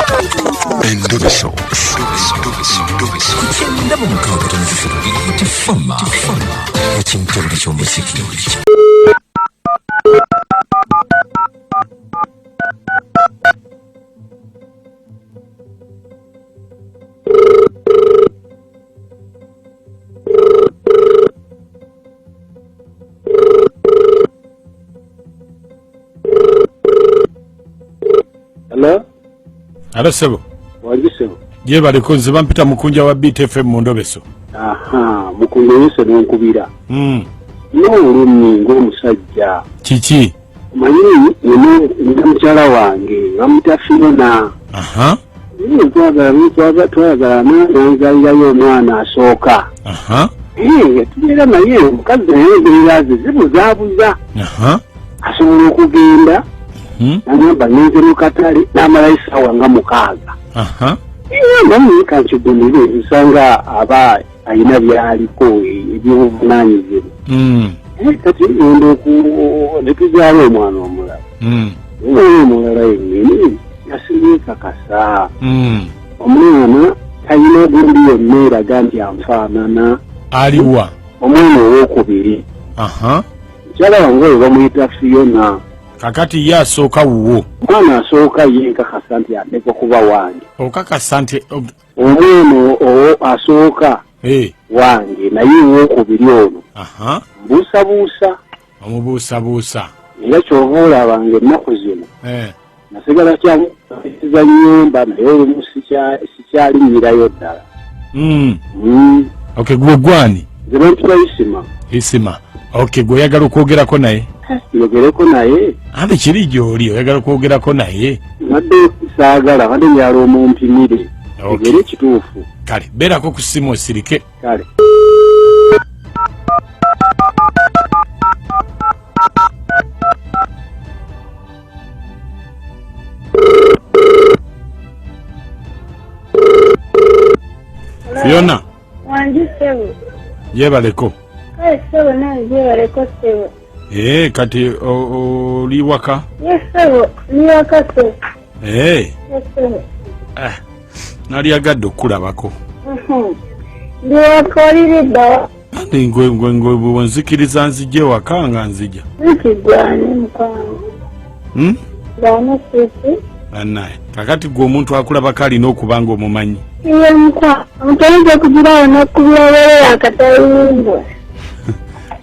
Endobeso. Kugenda mu mukaaga tifama ekintu ky'omuziki. Hello sebo. Wagisebo. Je baliko nze bampita mukunja wa BTFM mu Ndobeso. Aha, mukunja yese n'onkubira. N'olumni ng'omusajja. Kiki? Manyi ni mukyala wange bamuta Fiona. Aha. Twagala n'anzalirayo omwana asooka. Aha. Tubeera naye omukazi naye embeera ze zibuzaabuza. Aha. Asobola okugenda. Nanyamba ngenze mu katale n'amala essaawa nga 6. Aha. Naye kankigunire nsanga aba alina byaliko ebyobuvunaanyizibwa. Kati ngenda netuzaala omwana omulala. Omulala yennyini yasinga kakasa. Omwana talina ogundi yonna eraga nti anfaanana. Aliwa? Omwana owookubiri. Aha. Mukyala wange oyo bamuyita Fiona. Kakati ye asooka wuwo. Omwana asooka ye nkakasa nti ateekwa kuba wange. Okakasa nti omwana owo asooka wange naye owookubiri ono. Aha. Mbuusabuusa. Omubuusabuusa. Era kyova olabanga ennaku zino. Nasigala kyamukisa nnyumba naye olumu sikyalinyirayo ddala. Okay, gwe gwani? Nze bantula Isima. Isima. Okay, gwe oyagala okwogerako naye? Yogereko naye. Ate kiri gy'oli oyagala okwogerako naye? Nadde saagala badde njala omumpimire. Ogere kituufu. Kale, beerako ku ssimu osirike. Kale. Fiona. Wanji sebo. Yebaleko. Sebo nawe yebaleko sebo. Kati oli waka? Yes sebo, ni waka sebo. Yes sebo. Nali agadde okulabako. Ndi waka oliri ddawa. Andi ngwe nzikiriza nzije waka nga nzija. Nkigwani mukwangu. Gwana sisi. Anaye. Kakati gwe omuntu akulabako alina okuba nga omumanyi. Iye mukwangu. Omutoyinza okugirawo n'okubirabera akatayimbwa.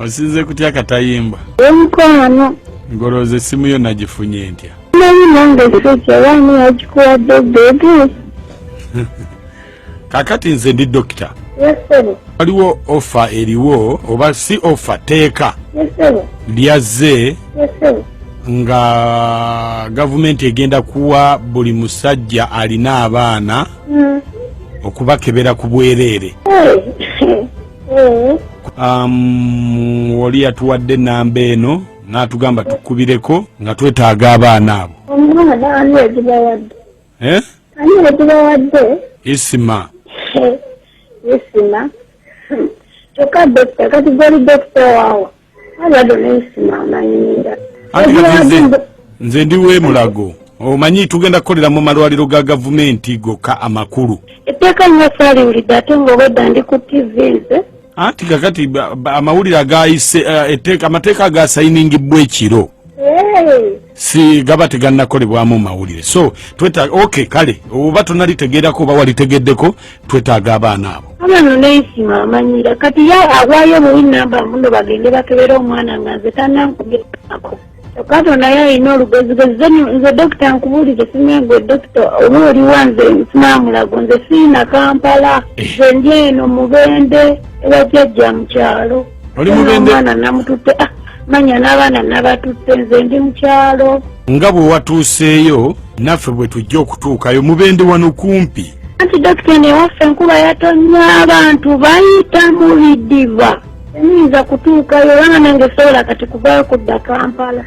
Osinze kutya akatayimba? Mukwano. Ngolooza essimu yo nagifunye ntya? Naye nange sekya baani yakikuwadde bebi. Kakati nze ndi dokita. Yes sebo. Waliwo offer eriwo oba si offer teeka. Yes sebo. Lyazze. Yes sebo. Nga gavumenti egenda kuwa buli musajja alina abaana okubakebera ku bwereere. Oli yatuwadde ennamba eno n'atugamba tukubireko nga twetaaga abaana abo. Omwana ani yagibawadde? Ani yagibawadde? Isima. Isima. Kyokka dokita kati gwali dokita waawa. Abadde n'Isima amanyinira. Nze ndi w'emulago. Omanyi tugenda kukolera mu malwaliro ga gavumenti gokka amakulu. Etteeka nnyo saaliwulidde ate ng'obwedda ndi ku TV nze. Anti kakati amawulire agayise amateeka agasayiningibwa ekiro. Si gaba tegannakolebwamu mawulire. So okay kale oba tonalitegeerako oba walitegeddeko twetaaga abaana abo. Abaana n'Isima amanyira kati awaayo muwi namba muno bagende bakebera omwana nga nze tannankubirako. Katonda yalina olugezigezi nze dokita nkubuulire simengwe dokita oba oli wanze sinamulago nze siina Kampala nze ndi eno Mubende ebajjajja mu kyalo. Oli Mubende? Omwana namututte manya n'abaana nabatutte nze ndi mu kyalo. Nga bwe watuuseeyo naffe bwe tujja okutuukayo Mubende wano kumpi. Anti dokita newaffe enkuba yatonnya abantu bayita mu bidiba. Enyinza kutuukayo olanga nange sobola kati kuvaayo kudda Kampala.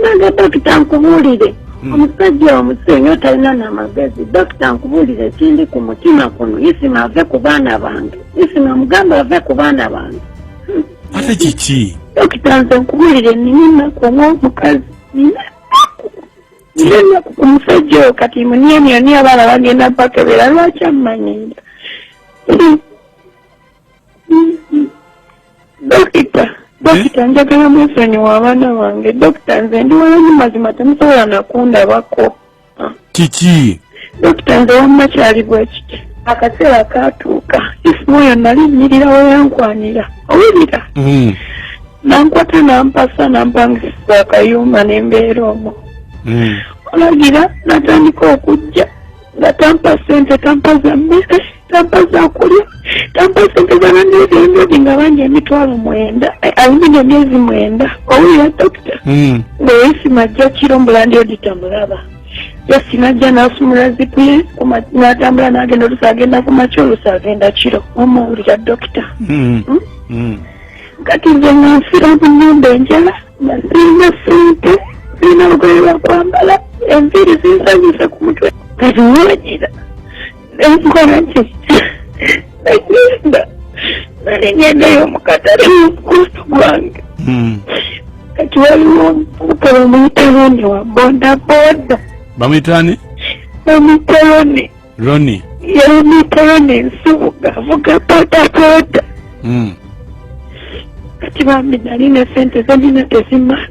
Nange dokita nkubuulire omusajja omusenyu talina n'amagezi. Dokita nkubuulire kindi ku mutima kuno Isima ave ku baana bange. Isima mugamba ave ku baana bange. Ate kiki? Dokita nze nkubuulire nina kuwa omukazi. nina kumusajja kati munye abala bagenda bakebera lwaki amanyira Dokita njagala mwesonyiwa abaana bange dokita nze ndi walanyi mazima temusobola nakundabako kiki dokita nze wamma kyali bwe kiti akaseera katuuka isimu oyo nali nnyirirawo yankwanira owulira nankwata nampasa nampangisiza akayumba nembeera omwo olagira natandika okujja nga tampa sente tampa za mmere tampa za kulya tampa sente zananezendodi nga banja emitwalo 9 alina emyezi 9 owulira dokita ng'oyisima ajja kiro mbulandi oditamulaba yasinajja n'asumula zipu ye n'atambula n'agenda olusa agenda ku makya olusa agenda kiro omuwulira dokita kati nze nga nfira mu nnyumba enjala nga sirina sente sirina lugoye lwakwambala enviiri zinsanyuse ku mutwe kati wagira enkola ki nali ngendayo mu katale mukutu gwange kati waliwo omuvubuka bamuyita wa bodaboda bamuyitani bamuyita Roni yamuyita Roni nsubuga avuga bodaboda kati bambi nalina sente zalina tezimala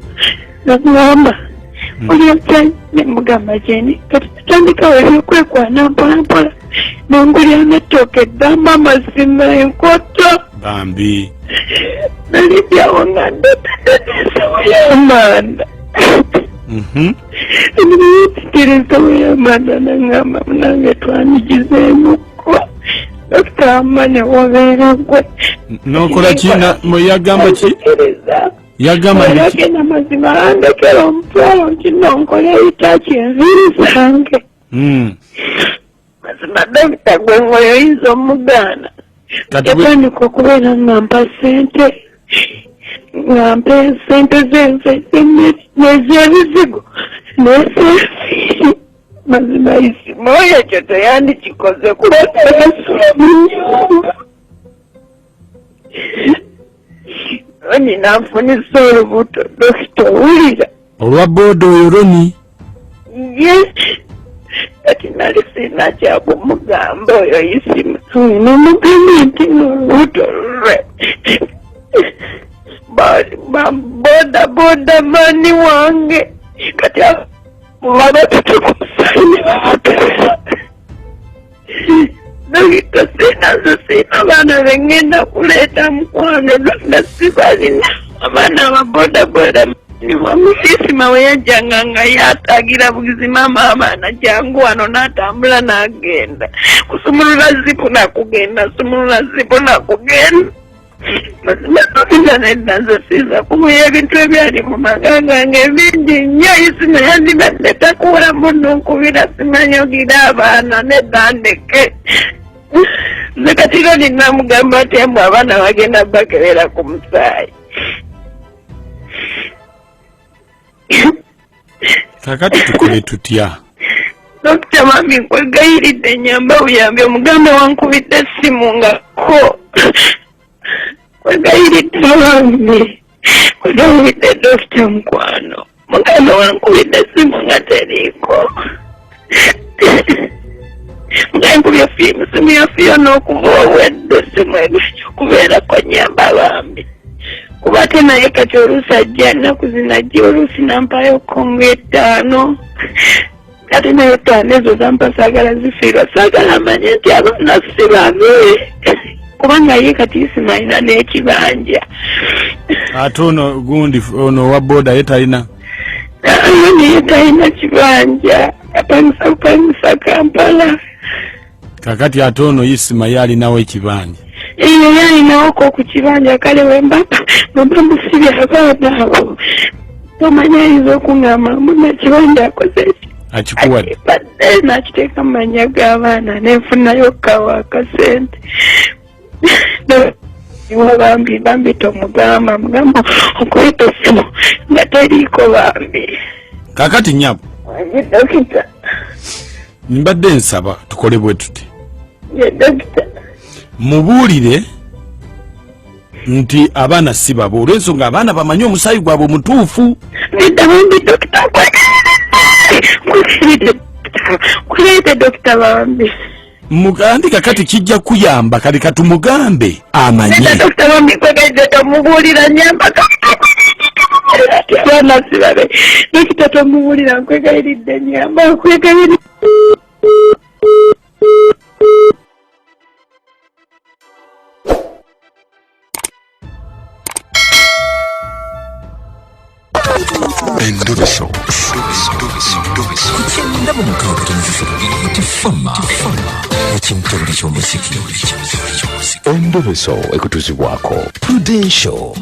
nagamba olyokyai nemugamba jeni kati tutandikawo ebyokwekwana mpolampola nengulya netooka eddamba amazima enkoto bambi nalidyawo nga ndeteteteesawo y'amanda niteteresawo y'amanda nangamba munange twanigizeemuko dokita amanya wabeera gwe nokola ki yagamba ki yagamba agenda mazima andekera omutwalo nkinonkole ebitaki enviiri zange mazima dokita gwe ngoyoyinza omugaana yatandika okubeera ngampa sente ngampa sente zenze nez'ebizigo nesenfiiri mazima isimu oyo ekyo teyandikikoze kubaterasula mu nyumba Roni nanfunisa olubuto dokita owulira olwa boda oyo Roni yes kati nali sirina kyabumugamba oyo isimu nomugamba nti n'olubuto lwe boda mani wange kati baba tutukumusayini babakebera dokita sina baana bengenda kuleeta mukwano nga sibalina abaana ababodaboda niwamusisima we yajjanga nga yatagira buzima maama jangu wano n'atambula n'agenda kusumulula zipu nakugenda sumulula zipu nakugenda mazima dokita nedda nze siza kumuya ebintu ebyali mu maka gange bingi nnyo isimu yandibadde takuula muno nkubira simanyogira abaana nedda ndeke nze kati Roni namugamba ati emu abaana bagenda bakebera ku musaayi kakati tukole tutya dokita mami nkwegayiridde nyamba buyambi omuganda wankubidde essimu nga ko kwegayiridde bambi kwegayiridde dokita mukwano muganda wankubidde essimu nga teriiko ngankubya simu yafiyo n'okuva owedde essimu okubeera kwa nyamba bambi kuba ate naye kati oluusi ajja nnaku zinajja oluusi nampayo kongo 5 ate naye 5 ezo zampa saagala zifiirwa saagala amanye nti abaana si babe kubanga ye kati isimu alina n'ekibanja ate ono gundi ono wa boda ye talina naye talina kibanja apangisa Kampala kakati ate ono isima yalinawo ekibanja iyo yalinawoko ku kibanja kale wemba musibya abaana abo tomanya ayinza okungamba muna kibanja akoze akikuwadde badde nakiteeka mu manya g'abaana nenfunayo kawa akasente bambi tomugamba mugamba okuyita essimu nga teriiko bambi kakati nyabo dokita mbadde nsaba tukole bwe tuti ye dokita mubuulire nti abaana si babo olw'ensonga abaana bamanye omusaayi gwabwe omutuufu nedda bambi dokita Kulete Dr. Bambi. Mugandika kati kijja kuyamba kali katumugambe amanye. Dr. Bambi kwegedde tomubulira nyamba. Bana sibabe. Dr. tomubulira kwegedde nyamba kwegedde. Endobeso. Ndaba mukaaga n'ezisatu tifama. Ekintu ky'omuziki. Endobeso ekutuzibwako Prudential.